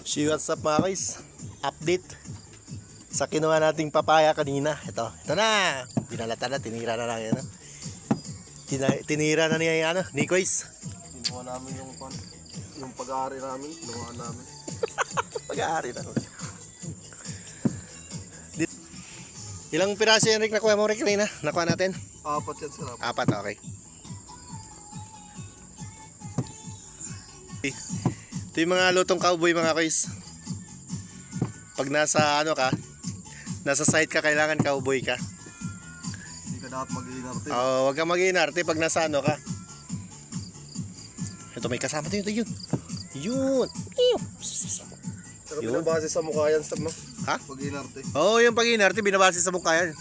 See what's up mga guys. Update sa kinuha nating papaya kanina. Ito na. Dinalata na, tinira na lang yan. Tinira na niya yung ano, Nicois. Kinuha namin yung pag-aari namin, kinuha namin. Pag-aari na. Ilang piraso yan Rick nakuha mo Rick kanina? Nakuha natin? Apat yan sila. Apat, okay. Ito yung mga lutong cowboy mga guys. Pag nasa ano ka, nasa site ka, kailangan cowboy ka. Hindi ka dapat mag-iinarte. Oo, wag kang mag-iinarte pag nasa ano ka. Ito may kasama tayo yun. Yun. Pero binabase sa mukha yan sa Ha? pag-iinarte. Oo, yung pag-iinarte binabase sa mukha yan.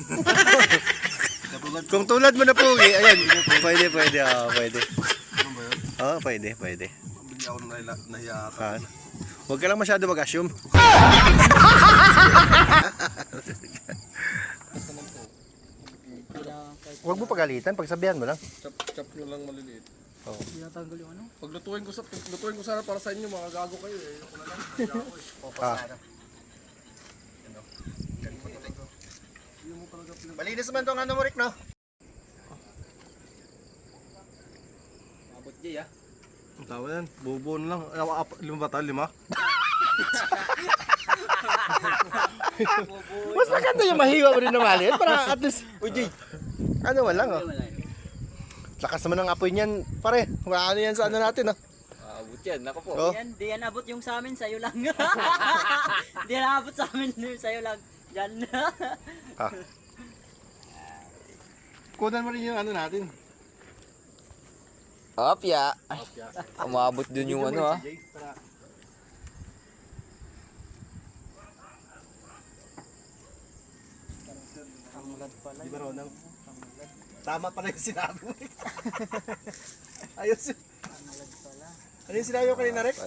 Katulad Kung tulad mo na pogi, ayan. Pwede. Oo, pwede. ano ba yun? Oo, pwede. Bigla ako nahiya Ha? ata. Huwag ka lang masyado mag-assume. Huwag mo pagalitan, pagsabihan mo lang. Chop nyo lang maliliit. Oo. Tinatanggal yung ano? Pag lutuin ko sana para sa inyo, mga gago kayo eh. Ako na lang, hindi ako eh. Ah. Malinis naman tong ano mo Rick, no? Abot Jay ah. Ang tawa yan, bubuon lang. Lima ba tayo? Lima? Mas maganda yung mahiwa mo rin na maliit para at least, uy, ano man lang, oh. Lakas naman ng apoy niyan, pare. Ano yan sa ano natin, oh. Abot yan, nako po. Oh. Di yan abot yung sa amin, sa'yo lang. Di yan abot sa amin, sa'yo lang. Diyan. Ah. Kunan mo rin yung ano natin. Opya. Umabot dun yung ano ah. Di ba Ronang? Tama pala yung sinabi mo. Ayos. Ano yung sinabi ko kanina, Rick?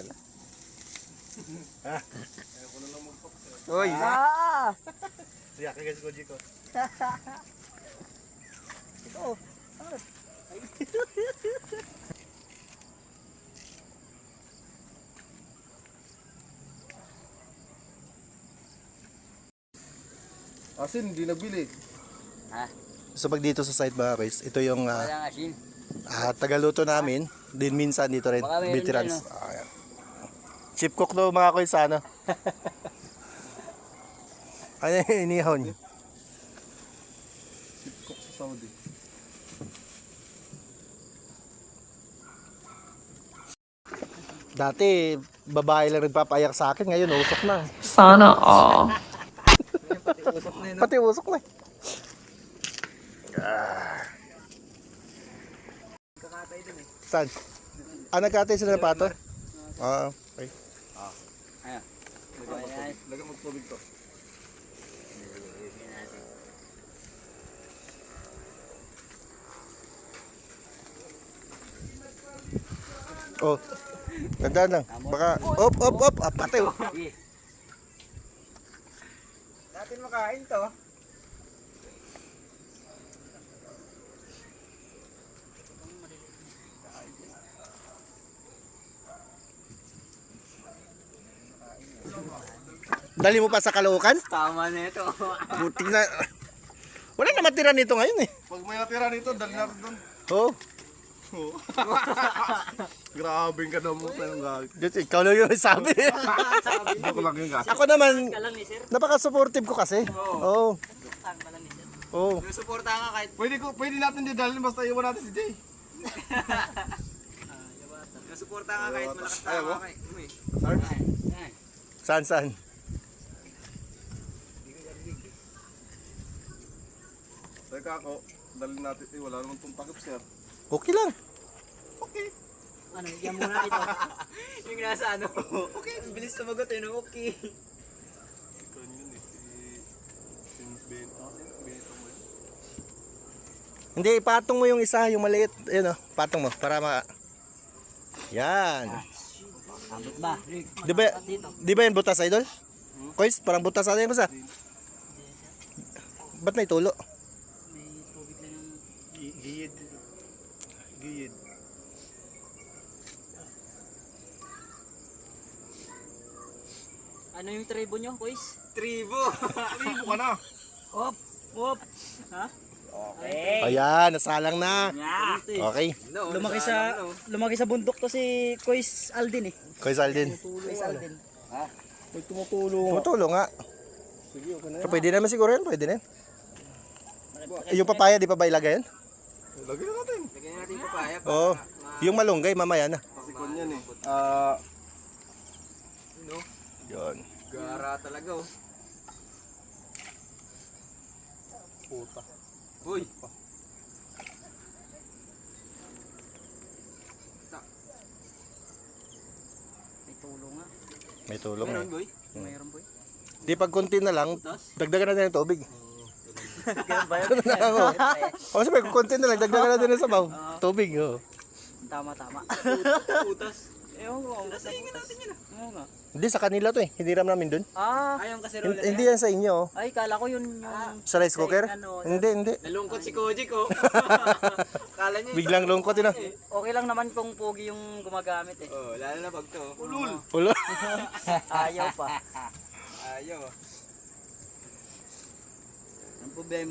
Ha? Uy. Ah! Siya, kagas ko, Jiko. Asin, hindi nagbili. Ha? So pag dito sa site mga guys, ito yung Walang asin. tagaluto namin. Din minsan dito rin, Baka meron veterans. dyan, Ayan. Chief cook daw mga guys sa ano. Ano yung inihon? Cook sa Saudi. Dati, babae lang nagpapayak sa akin. Ngayon, usok na. Sana all. Pati usok na. Saan? Nagkatay sila ng pato? Okay. Lagyan mo tubig to. Oh. Tandaan lang. Baka, op. Pati. Natin makain to. Dali mo pa sa Caloocan? Tama na ito. Buti na. Wala na matira nito ngayon eh. Pag may natira nito, dali natin doon. Oh. Grabe ka na mo tayo gag. Diyos, ikaw lang yung sabi. Ako lang yung gas. Ako naman, Ka lang ni sir. napaka-supportive ko kasi. Oo. Tang ka lang ni sir. Oo. Susuporta ka kahit Pwede natin din dalhin basta iwan natin si Jay. susuporta ka kahit malakas Ayaw mo? kay. Uy. Saan? Teka ako, dalhin natin. Wala naman itong takip sir. Okay lang. Ano, yan muna ito. Yung nasa ano. Okay, bilis sumagot eh, no? Okay. Ito yun eh. Si Bento. Bento mo yun. Hindi, ipatong mo yung isa, yung maliit. Ayun oh, patong mo para Yan. Abot ba? Di ba yan butas, idol? Kois, parang butas natin yung basa. Ba't may tulo? May tubig lang yung... Giyid. Ano yung tribo nyo, boys? Tribo. Tribo ka na. Hop! Hop! Ha? Okay. Ayan, nasalang na. Yeah. Okay. No, Lumaki sa bundok to si Kois Aldin eh. Kuya Saldin. Kois Aldin. May tumutulong. Tumutulong nga. Sige, okay na So, pwede naman siguro yan. Pwede na yan. Yung papaya, di pa ba ilagay yan? Lagyan na natin. Lagyan natin yung papaya. Oo. Yung malunggay, mamaya na. Kasi kon yan eh. No? Yun. Gara talaga oh. Puta. Uy. May tulong nga. May tulong Meron eh. boy. Mayroon boy. Di pag konti na lang, dagdagan natin ng tubig. Ganun ba yun? Ganun na lang, oh. O sabi, kung konti na lang, dagdagan natin ng sabaw. Tubig, oh. Tama. Putas. Ewan ko. Nasingin natin yun ah. Oo nga. Hindi, sa kanila to eh. Hindi ram namin dun. Ayong kaserola. Hindi yan sa inyo, oh. Ay, kala ko yun yung... Sa rice cooker? Ano, Hindi. Nalungkot si Koji ko. Kala niya. Biglang lungkot yun, ah. Okay lang naman kung pogi yung gumagamit eh. Oh, lalo na pag to. Ulul. Ulo. Ayaw pa. Ayaw. Ang problema